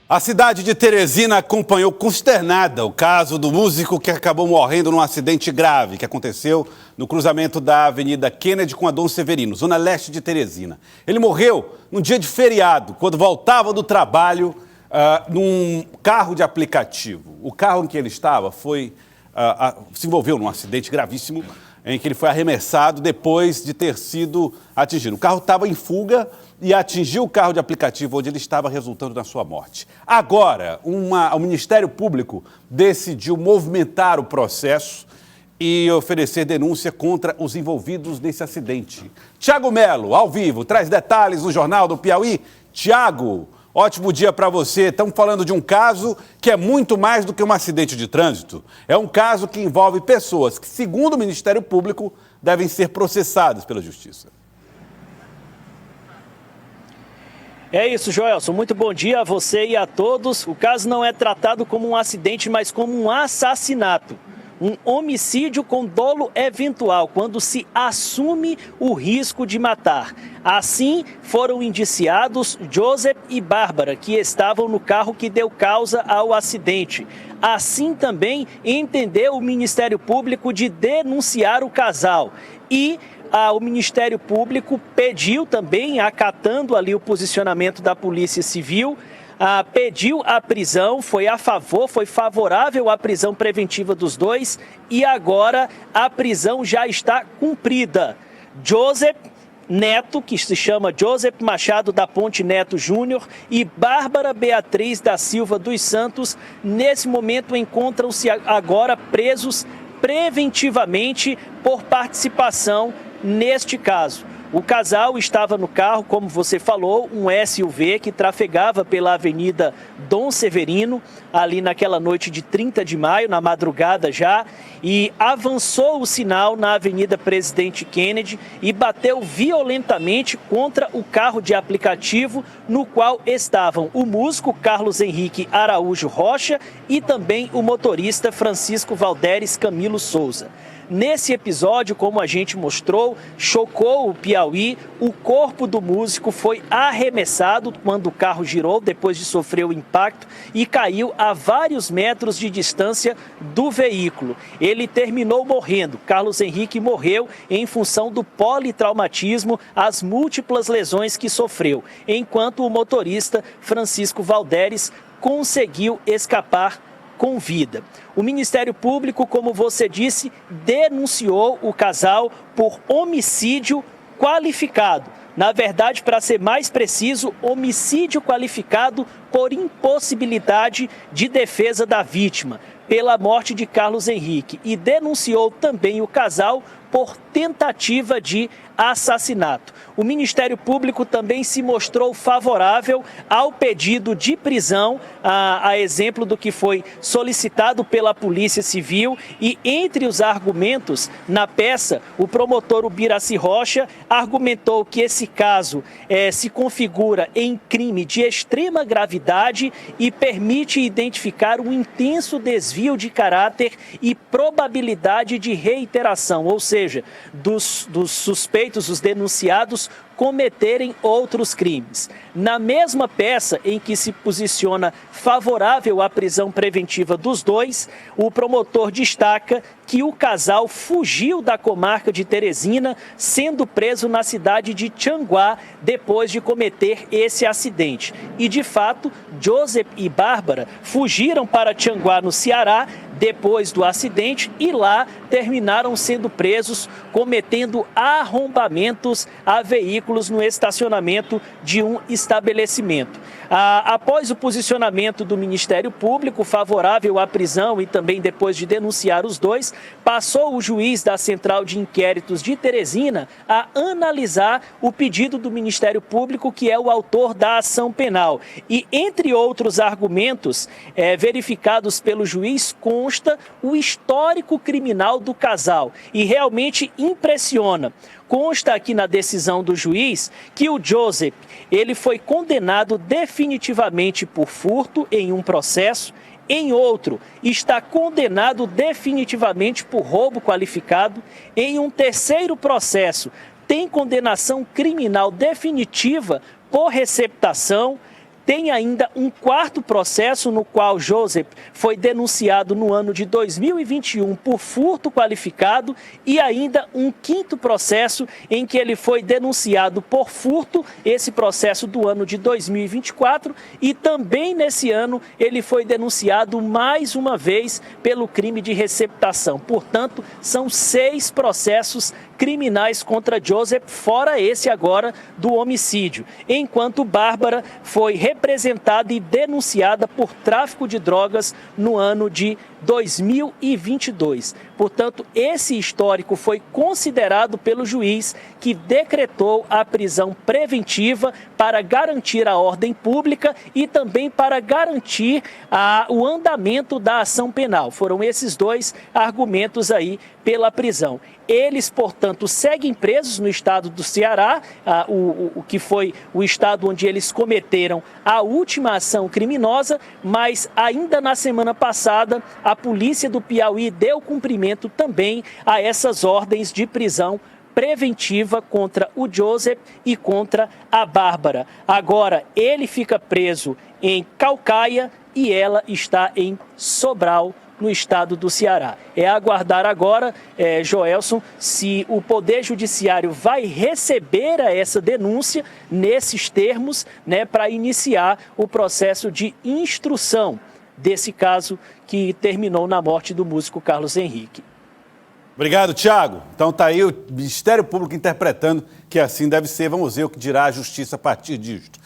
A cidade de Teresina acompanhou consternada o caso do músico que acabou morrendo num acidente grave que aconteceu no cruzamento da Avenida Kennedy com a Dom Severino, zona leste de Teresina. Ele morreu num dia de feriado, quando voltava do trabalho num carro de aplicativo. O carro em que ele estava se envolveu num acidente gravíssimo em que ele foi arremessado depois de ter sido atingido. O carro estava em fuga e atingiu o carro de aplicativo onde ele estava, resultando na sua morte. Agora, o Ministério Público decidiu movimentar o processo e oferecer denúncia contra os envolvidos nesse acidente. Tiago Melo, ao vivo, traz detalhes no Jornal do Piauí. Tiago, ótimo dia para você. Estamos falando de um caso que é muito mais do que um acidente de trânsito. É um caso que envolve pessoas que, segundo o Ministério Público, devem ser processadas pela Justiça. É isso, Joelson. Muito bom dia a você e a todos. O caso não é tratado como um acidente, mas como um assassinato. Um homicídio com dolo eventual, quando se assume o risco de matar. Assim, foram indiciados Joseph e Bárbara, que estavam no carro que deu causa ao acidente. Assim também entendeu o Ministério Público de denunciar o casal. E o Ministério Público pediu também, acatando ali o posicionamento da Polícia Civil, pediu a prisão, foi favorável à prisão preventiva dos dois e agora a prisão já está cumprida. Joseph Neto, que se chama Joseph Machado da Ponte Neto Júnior, e Bárbara Beatriz da Silva dos Santos, nesse momento encontram-se agora presos preventivamente por participação neste caso. O casal estava no carro, como você falou, um SUV que trafegava pela Avenida Dom Severino, ali naquela noite de 30 de maio, na madrugada já, e avançou o sinal na Avenida Presidente Kennedy e bateu violentamente contra o carro de aplicativo no qual estavam o músico Carlos Henrique Araújo Rocha e também o motorista Francisco Valderes Camilo Souza. Nesse episódio, como a gente mostrou, chocou o Piauí, o corpo do músico foi arremessado quando o carro girou depois de sofrer o impacto e caiu a vários metros de distância do veículo. Ele terminou morrendo. Carlos Henrique morreu em função do politraumatismo, as múltiplas lesões que sofreu, enquanto o motorista Francisco Valderes conseguiu escapar com vida. O Ministério Público, como você disse, denunciou o casal por homicídio qualificado. Na verdade, para ser mais preciso, homicídio qualificado por impossibilidade de defesa da vítima, pela morte de Carlos Henrique, e denunciou também o casal por tentativa de assassinato. O Ministério Público também se mostrou favorável ao pedido de prisão, a exemplo do que foi solicitado pela Polícia Civil, e entre os argumentos na peça, o promotor Ubiraci Rocha argumentou que esse caso se configura em crime de extrema gravidade e permite identificar um intenso desvio de caráter e probabilidade de reiteração, ou seja, dos suspeitos, os denunciados, cometerem outros crimes. Na mesma peça em que se posiciona favorável à prisão preventiva dos dois, o promotor destaca que o casal fugiu da comarca de Teresina, sendo preso na cidade de Tianguá depois de cometer esse acidente. E, de fato, Joseph e Bárbara fugiram para Tianguá, no Ceará, depois do acidente, e lá terminaram sendo presos, cometendo arrombamentos a veículos no estacionamento de um estabelecimento. Após o posicionamento do Ministério Público favorável à prisão e também depois de denunciar os dois, passou o juiz da Central de Inquéritos de Teresina a analisar o pedido do Ministério Público, que é o autor da ação penal. E, entre outros argumentos verificados pelo juiz, consta o histórico criminal do casal. E realmente impressiona. Consta aqui na decisão do juiz que o Joseph, ele foi condenado definitivamente por furto em um processo, em outro está condenado definitivamente por roubo qualificado, em um terceiro processo tem condenação criminal definitiva por receptação, Tem ainda um quarto processo no qual Joseph foi denunciado no ano de 2021 por furto qualificado e ainda um quinto processo em que ele foi denunciado por furto, esse processo do ano de 2024, e também nesse ano ele foi denunciado mais uma vez pelo crime de receptação. Portanto, são 6 processos criminais contra Joseph, fora esse agora do homicídio, enquanto Bárbara foi representada e denunciada por tráfico de drogas no ano de 2022. Portanto, esse histórico foi considerado pelo juiz, que decretou a prisão preventiva para garantir a ordem pública e também para garantir o andamento da ação penal. Foram esses 2 argumentos aí pela prisão. Eles, portanto, seguem presos no estado do Ceará, o que foi o estado onde eles cometeram a última ação criminosa, mas ainda na semana passada, a polícia do Piauí deu cumprimento também a essas ordens de prisão preventiva contra o Joseph e contra a Bárbara. Agora, ele fica preso em Caucaia e ela está em Sobral, no estado do Ceará. É aguardar agora, Joelson, se o Poder Judiciário vai receber essa denúncia nesses termos, né, para iniciar o processo de instrução desse caso que terminou na morte do músico Carlos Henrique. Obrigado, Thiago. Então tá aí o Ministério Público interpretando que assim deve ser. Vamos ver o que dirá a Justiça a partir disto.